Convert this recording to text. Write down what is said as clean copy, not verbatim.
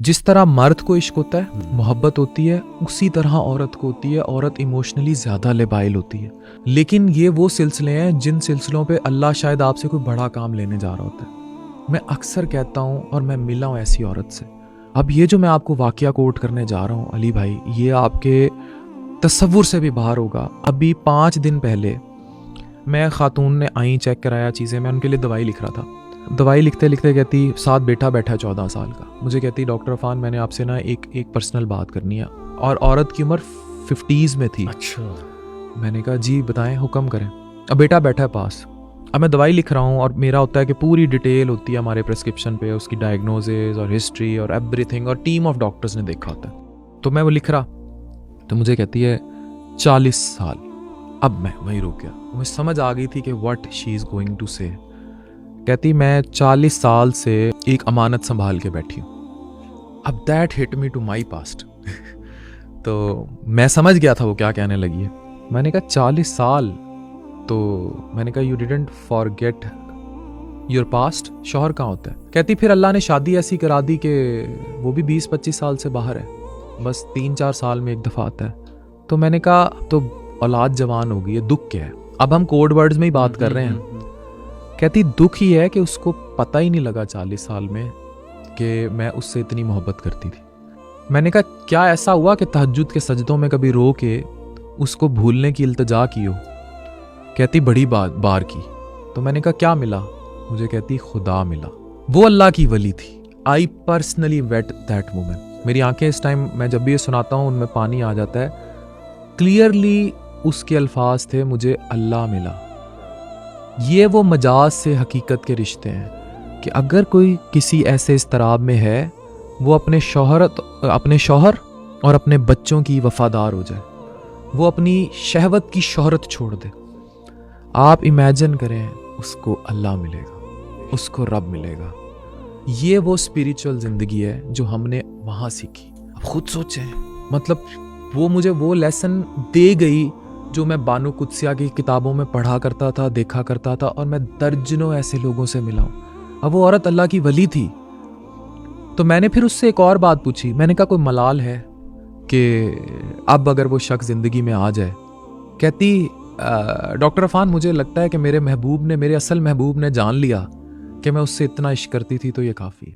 जिस तरह मर्द को इश्क होता है, मोहब्बत होती है, उसी तरह औरत को होती है। औरत इमोशनली ज़्यादा लेबाइल होती है। लेकिन ये वो सिलसिले हैं जिन सिलसिलों पे अल्लाह शायद आपसे कोई बड़ा काम लेने जा रहा होता है। मैं अक्सर कहता हूँ और मैं मिला हूँ ऐसी औरत से। अब ये जो मैं आपको वाकया कोट करने जा रहा हूँ अली भाई, ये आपके तसव्वुर से भी बाहर होगा। अभी 5 दिन पहले मैं खातून ने आई चेक कराया चीज़ें, मैं उनके लिए दवाई लिख रहा था। दवाई लिखते लिखते कहती, साथ बेटा बैठा है 14 साल का, मुझे कहती डॉक्टर अफान मैंने आपसे ना एक पर्सनल बात करनी है। और औरत की उम्र 50s में थी। अच्छा। मैंने कहा जी बताएं, हुक्म करें। अब बेटा बैठा है पास, अब मैं दवाई लिख रहा हूँ और मेरा होता है कि पूरी डिटेल होती है हमारे प्रेस्क्रिप्शन पे, उसकी डायग्नोसिस और हिस्ट्री और एवरीथिंग, और टीम ऑफ डॉक्टर्स ने देखा होता है। तो मैं वो लिख रहा, तो मुझे कहती है 40 साल। अब मैं वहीं रुक गया, मुझे समझ आ गई थी कि what she is going to say. कहती मैं 40 साल से एक अमानत संभाल के बैठी हूँ। अब that hit me to my past. तो मैं समझ गया था वो क्या कहने लगी है। मैंने कहा 40 साल, तो मैंने कहा you didn't forget your past, शौहर कहाँ होता है? कहती फिर अल्लाह ने शादी ऐसी करा दी कि वो भी 20-25 साल से बाहर है, बस 3-4 साल में एक दफ़ा आता है। तो मैंने कहा तो औलाद जवान हो गई है, दुख क्या है? अब हम कोड वर्ड्स में ही बात कर रहे हैं। कहती दुख ही है कि उसको पता ही नहीं लगा 40 साल में कि मैं उससे इतनी मोहब्बत करती थी। मैंने कहा क्या ऐसा हुआ कि तहज्जुद के सजदों में कभी रो के उसको भूलने की इल्तिजा की हो? कहती बड़ी बार की। तो मैंने कहा क्या मिला? मुझे कहती खुदा मिला, वो अल्लाह की वली थी। I personally wait that woman. मेरी आंखें इस टाइम मैं जब भी ये सुनाता हूँ उनमें पानी आ जाता है। क्लियरली उसके अल्फाज थे, मुझे अल्लाह मिला। ये वो मजाज से हकीकत के रिश्ते हैं कि अगर कोई किसी ऐसे इस्तराब में है, वो अपने शौहर और अपने बच्चों की वफादार हो जाए, वो अपनी शहवत की शोहरत छोड़ दे। आप इमेजिन करें, उसको अल्लाह मिलेगा, उसको रब मिलेगा। ये वो स्पिरिचुअल जिंदगी है जो हमने वहाँ सीखी। अब खुद सोचें, मतलब वो मुझे वो लेसन दे गई जो मैं बानो कुदसिया की किताबों में पढ़ा करता था, देखा करता था, और मैं दर्जनों ऐसे लोगों से मिला हूँ। अब वो औरत अल्लाह की वली थी। तो मैंने फिर उससे एक और बात पूछी। मैंने कहा कोई मलाल है कि अब अगर वो शख्स ज़िंदगी में आ जाए? कहती डॉक्टर अफान मुझे लगता है कि मेरे असल महबूब ने जान लिया कि मैं उससे इतना इश्क करती थी, तो ये काफ़ी है।